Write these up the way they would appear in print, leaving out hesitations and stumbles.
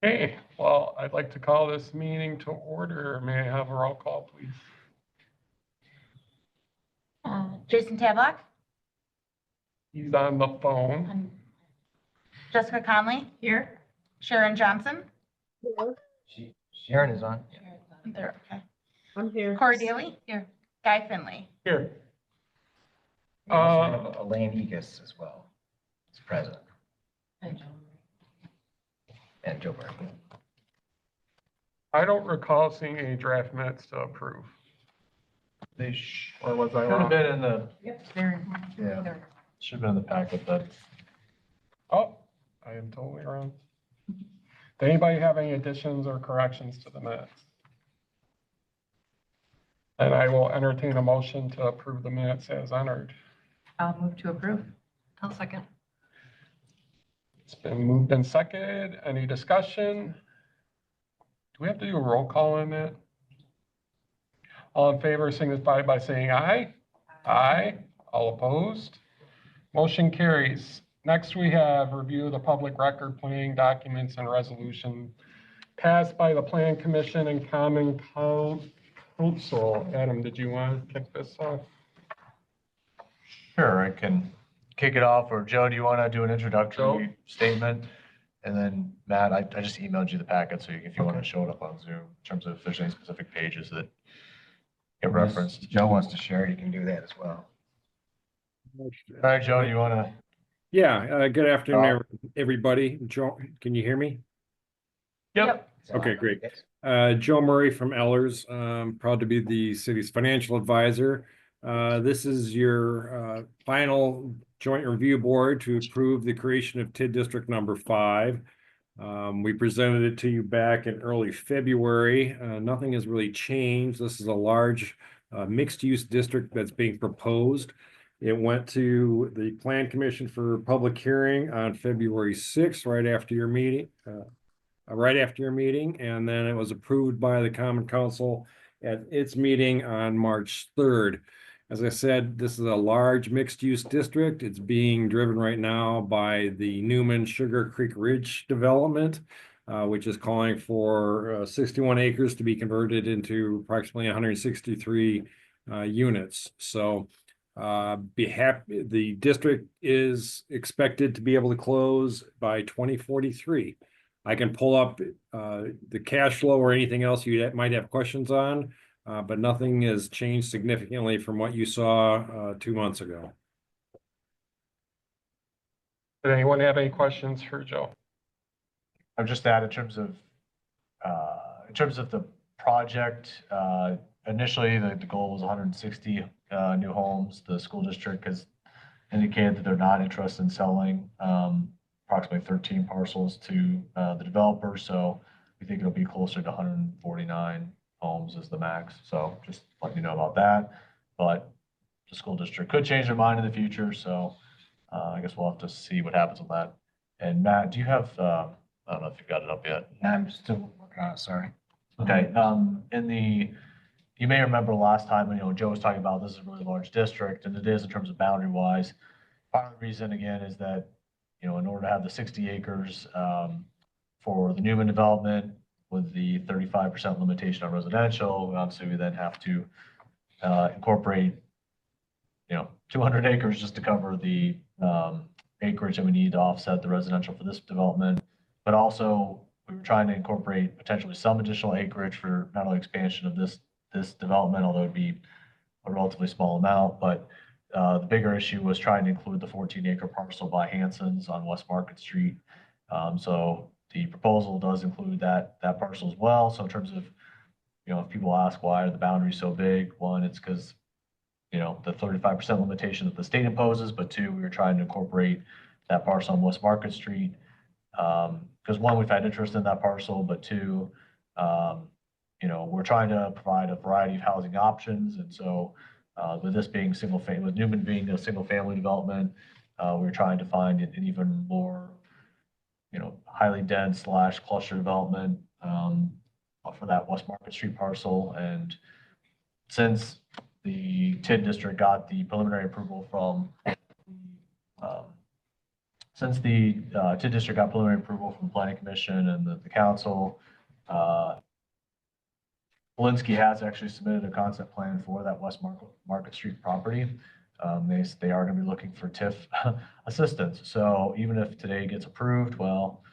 Okay, well, I'd like to call this meeting to order. May I have a roll call, please? Jason Tadlock, He's on the phone. Jessica Conley here, Sharon Johnson. Sharon is on. There, okay. I'm here. Corey Daly here, Guy Finley. Here. Elaine Egas as well. Is present. And Joe Murray. I don't recall seeing any draft minutes to approve. Or was I Should have wrong? been in the, Yeah. should have been in the packet, but Oh, I am totally wrong. Does anybody have any additions or corrections to the minutes? And I will entertain a motion to approve the minutes as entered. I'll move to approve. I'll second. It's been moved and seconded. Any discussion? Do we have to do a roll call on that? All in favor signify by saying aye. Aye. All opposed? Motion carries. Next, we have review of the public record planning documents and resolution passed by the Plan Commission and Common Council. Adam, did you want to kick this off? sure, I can kick it off. Or Joe, do you want to do an introductory statement? And then Matt, I just emailed you the packet, so if you want to show it up on Zoom, in terms of if there's any specific pages that get referenced. Joe wants to share it, he can do that as well. All right, Joe, do you want to? Yeah, good afternoon, everybody. Joe, can you hear me? Yep. Okay, great. Joe Murray from Ellers, proud to be the city's financial advisor. This is your final joint review board to approve the creation of TID District number 5. We presented it to you back in early February. Nothing has really changed. This is a large mixed-use district that's being proposed. It went to the Plan Commission for public hearing on February 6th, right after your meeting. And then it was approved by the Common Council at its meeting on March 3rd. As I said, this is a large mixed-use district. It's being driven right now by the Newman Sugar Creek Ridge development, which is calling for 61 acres to be converted into approximately 163 units. So the district is expected to be able to close by 2043. I can pull up the cash flow or anything else you might have questions on, but nothing has changed significantly from what you saw 2 months ago. Did anyone have any questions for Joe? I'll just add in terms of the project, initially the goal was 160 new homes. The school district has indicated that they're not interested in selling approximately 13 parcels to the developer. So we think it'll be closer to 149 homes as the max. So just let you know about that. But the school district could change their mind in the future. So I guess we'll have to see what happens with that. And Matt, do you have, I don't know if you've got it up yet. I'm still working on it, sorry. Okay, you may remember last time, Joe was talking about this is a really large district, and it is in terms of boundary wise. Part of the reason, again, is that, in order to have the 60 acres for the Newman development with the 35% limitation on residential, obviously we then have to incorporate, 200 acres just to cover the acreage that we need to offset the residential for this development. But also we were trying to incorporate potentially some additional acreage for not only expansion of this development, although it'd be a relatively small amount, but the bigger issue was trying to include the 14-acre parcel by Hanson's on West Market Street. So the proposal does include that parcel as well. So in terms of, if people ask why are the boundaries so big, one, it's because, the 35% limitation that the state imposes, but two, we were trying to incorporate that parcel on West Market Street. Because one, we've had interest in that parcel, but two, we're trying to provide a variety of housing options. And so with this being single family, with Newman being a single family development, we're trying to find an even more, highly dense / cluster development for that West Market Street parcel. And since the TID district got the preliminary approval from since the TID district got preliminary approval from the planning commission and the council, Valinsky has actually submitted a concept plan for that West Market Street property. They are going to be looking for TIF assistance. So even if today gets approved, well,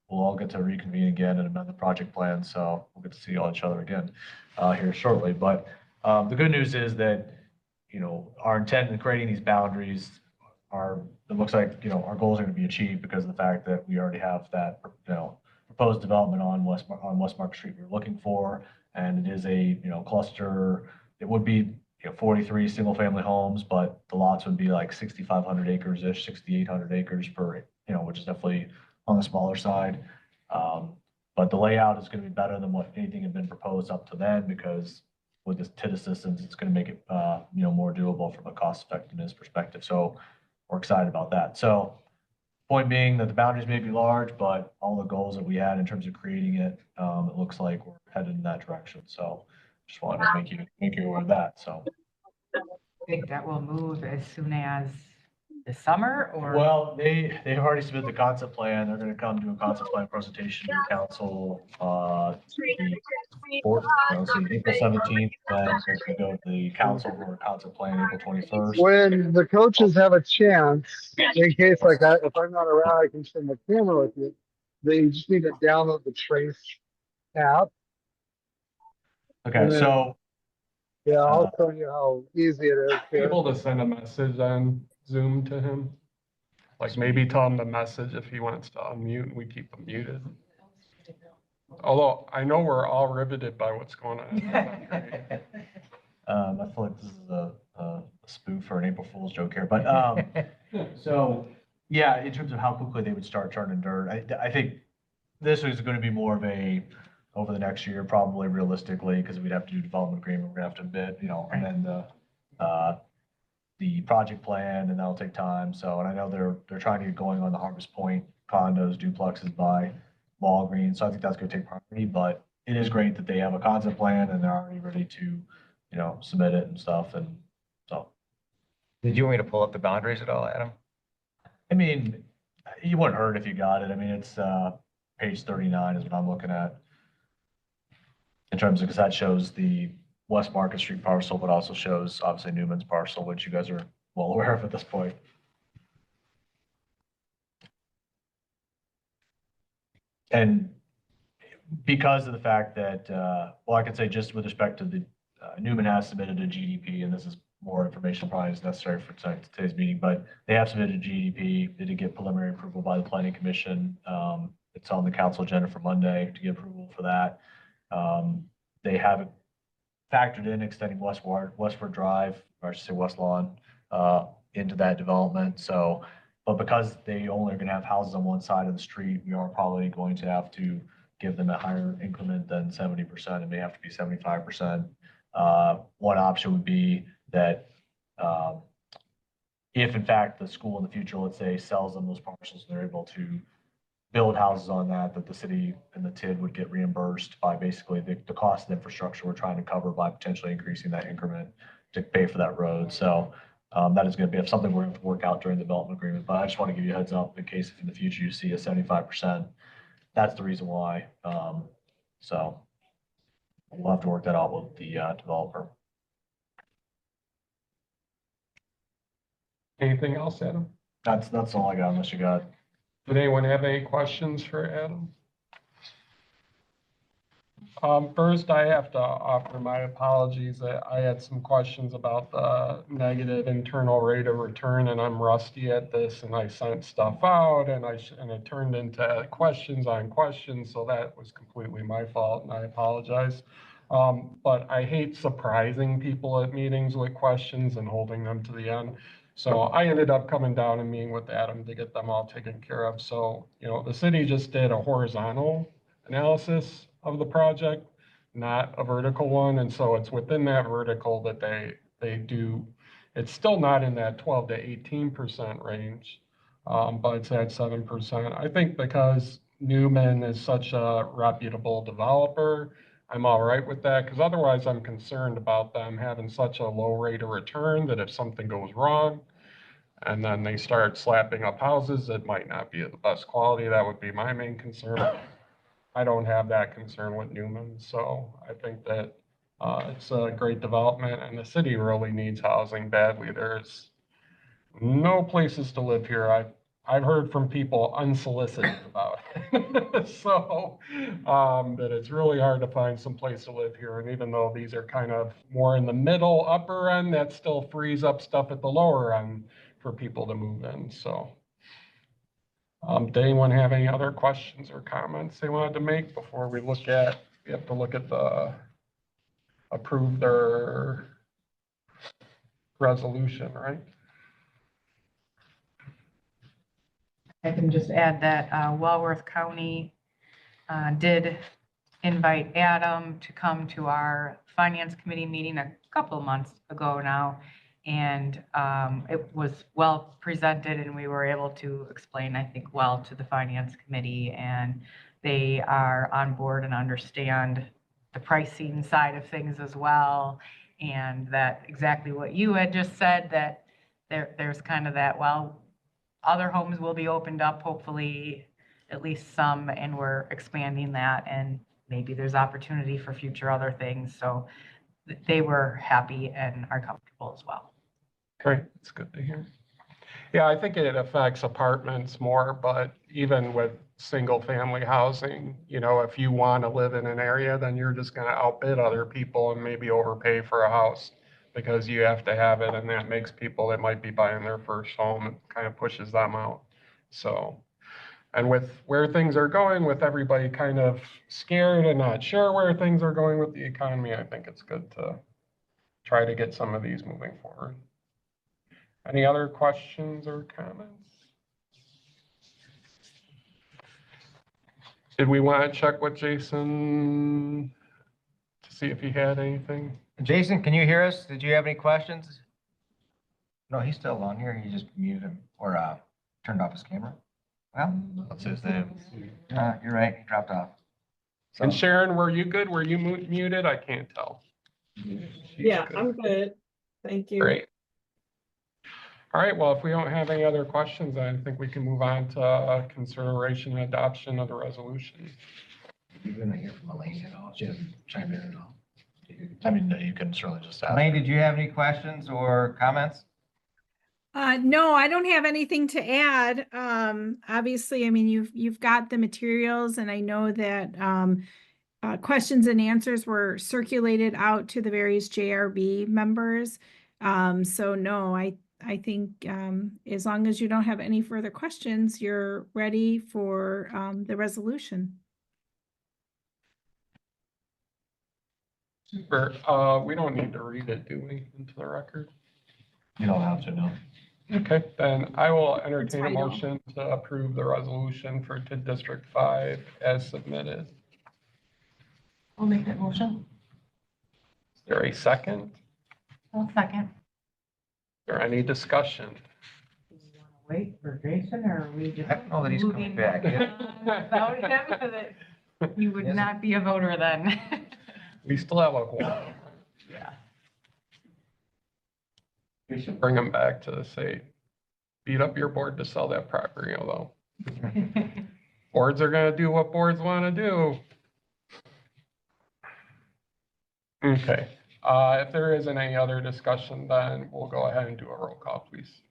we'll all get to reconvene again and amend the project plan. So we'll get to see each other again here shortly. But the good news is that, our intent in creating these boundaries it looks like, our goals are going to be achieved because of the fact that we already have that, proposed development on West Market Street we're looking for. And it is a, cluster. It would be 43 single family homes, but the lots would be like 6,500 acres-ish, 6,800 acres per, which is definitely on the smaller side. But the layout is going to be better than what anything had been proposed up to then, because with this TID assistance, it's going to make it, more doable from a cost effectiveness perspective. So we're excited about that. So point being that the boundaries may be large, but all the goals that we had in terms of creating it, it looks like we're headed in that direction. So just wanted to make you aware of that. So. I think that will move as soon as the summer, or? Well, they've already submitted the concept plan. They're going to come do a concept plan presentation to the council, April 17th. Then they're going to go to the council for a concept plan April 21st. When the coaches have a chance, in case like that, if I'm not around, I can send the camera with you. They just need to download the Trace app. Okay, so Yeah, I'll show you how easy it is. here. Able to send a message on Zoom to him? Like maybe tell him the message if he wants to unmute, we keep him muted. Although I know we're all riveted by what's going on. I feel like this is a spoof or an April Fool's joke here, but so yeah, in terms of how quickly they would start turning dirt, I think this is going to be more of a over the next year, probably realistically, because we'd have to do development agreement, we're gonna have to bid, and then the project plan, and that'll take time. So, and I know they're trying to get going on the Harvest Point condos, duplexes by Walgreens. So I think that's gonna take priority, but it is great that they have a concept plan and they're already ready to, submit it and stuff. And so. Did you want me to pull up the boundaries at all, Adam? I mean, you wouldn't hurt if you got it. I mean, it's page 39 is what I'm looking at. In terms of, because that shows the West Market Street parcel, but also shows obviously Newman's parcel, which you guys are well aware of at this point. And because of the fact that, well, I can say just with respect to the, Newman has submitted a GDP, and this is more information probably is necessary for today's meeting, but they have submitted a GDP. They did get preliminary approval by the Planning Commission. It's on the council agenda for Monday to get approval for that. They haven't factored in extending Westward Drive, or I should say West Lawn, into that development. So, but because they only are going to have houses on one side of the street, we are probably going to have to give them a higher increment than 70%. It may have to be 75%. One option would be that if in fact the school in the future, let's say, sells them those parcels, and they're able to build houses on that the city and the TID would get reimbursed by basically the cost of infrastructure we're trying to cover by potentially increasing that increment to pay for that road. So that is going to be something we're going to have to work out during the development agreement. But I just want to give you a heads up in case if in the future you see a 75%. That's the reason why. So we'll have to work that out with the developer. Anything else, Adam? That's all I got, unless you got. Did anyone have any questions for Adam? First, I have to offer my apologies that I had some questions about the negative internal rate of return, and I'm rusty at this, and I sent stuff out, and it turned into questions on questions, so that was completely my fault, and I apologize. But I hate surprising people at meetings with questions and holding them to the end. So I ended up coming down and meeting with Adam to get them all taken care of. So, the city just did a horizontal analysis of the project, not a vertical one. And so it's within that vertical that they do. It's still not in that 12 to 18% range, but it's at 7%. I think because Newman is such a reputable developer, I'm all right with that, because otherwise I'm concerned about them having such a low rate of return that if something goes wrong, and then they start slapping up houses that might not be of the best quality. That would be my main concern. I don't have that concern with Newman, so I think that it's a great development, and the city really needs housing badly. There's no places to live here. I've heard from people unsolicited about it. So, that it's really hard to find some place to live here. And even though these are kind of more in the middle, upper end, that still frees up stuff at the lower end for people to move in, so. Did anyone have any other questions or comments they wanted to make before we have to look at approve their resolution, right? I can just add that Walworth County did invite Adam to come to our finance committee meeting a couple of months ago now. And it was well presented, and we were able to explain, I think, well to the finance committee. And they are on board and understand the pricing side of things as well. And that exactly what you had just said, that there's kind of that, well, other homes will be opened up, hopefully, at least some, and we're expanding that, and maybe there's opportunity for future other things. So they were happy and are comfortable as well. Great, it's good to hear. Yeah, I think it affects apartments more, but even with single family housing, if you want to live in an area, then you're just going to outbid other people and maybe overpay for a house because you have to have it, and that makes people that might be buying their first home, it kind of pushes them out. So, and with where things are going, with everybody kind of scared and not sure where things are going with the economy, I think it's good to try to get some of these moving forward. Any other questions or comments? Did we want to check with Jason to see if he had anything? Jason, can you hear us? Did you have any questions? No, he's still on here. He just muted him or turned off his camera. Well, That's his name. you're right. He dropped off. And So, Sharon, were you good? Were you muted? I can't tell. She's Yeah, good. I'm good. Thank you. Great. All right, well, if we don't have any other questions, I think we can move on to consideration and adoption of the resolution. you're gonna hear from Elaine at all? She hasn't chimed in at all. I mean, you can certainly just ask. Elaine, did you have any questions or comments? No, I don't have anything to add. Obviously, I mean, you've got the materials, and I know that questions and answers were circulated out to the various JRB members. So no, I think as long as you don't have any further questions, you're ready for the resolution. Super. We don't need to read it, do we, into the record? You don't have to, no. Okay, then I will entertain a title. motion to approve the resolution to District 5 as submitted. I'll make that motion. Is there a second? I'll second. Is there any discussion? Do you want to wait for Jason, or are we just? I don't know that he's coming moving back yet. on Without him, so that you would Yes. not be a voter then. We still have a quorum. Yeah. We should bring them back to say, beat up your board to sell that property, although boards are gonna do what boards wanna do. Okay, if there isn't any other discussion, then we'll go ahead and do a roll call, please.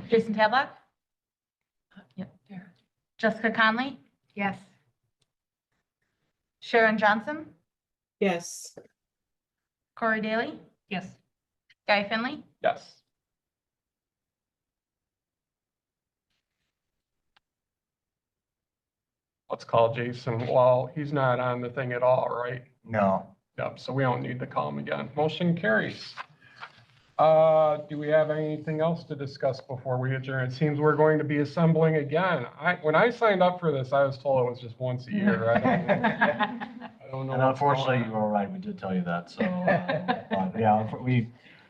Jason Tadlock? Yep, there. Jessica Conley? Yes. Sharon Johnson? Yes. Corey Daly? Yes. Guy Finley? Yes. Let's call Jason. Well, he's not on the thing at all, right? No. Yep, so we don't need to call him again. Motion carries. Do we have anything else to discuss before we adjourn? It seems we're going to be assembling again. When I signed up for this, I was told it was just once a year. I don't know. And what's going unfortunately, on. you were right, we did tell you that, so, but yeah, we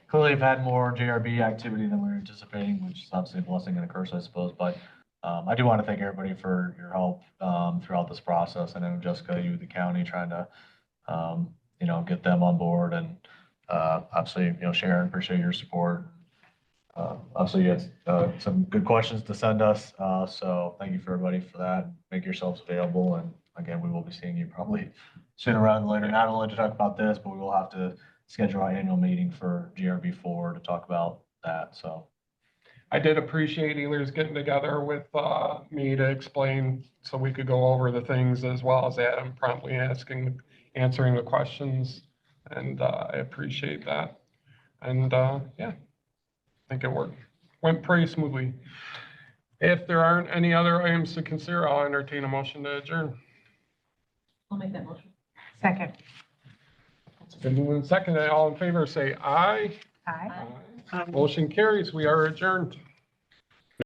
clearly have had more JRB activity than we were anticipating, which is obviously a blessing and a curse, I suppose, but I do want to thank everybody for your help throughout this process. I know Jessica, you, the county, trying to, get them on board, and obviously, Sharon, appreciate your support. Obviously, you had some good questions to send us, so thank you for everybody for that. Make yourselves available, and again, we will be seeing you probably sooner rather than later, not only to talk about this, but we will have to schedule our annual meeting for GRB4 to talk about that, so. I did appreciate Ehlers getting together with me to explain so we could go over the things as well as Adam promptly answering the questions. And I appreciate that. And yeah, I think it went pretty smoothly. If there aren't any other items to consider, I'll entertain a motion to adjourn. I'll make that motion. Second. It's been moved and seconded. All in favor, say aye. Aye. Motion carries. We are adjourned.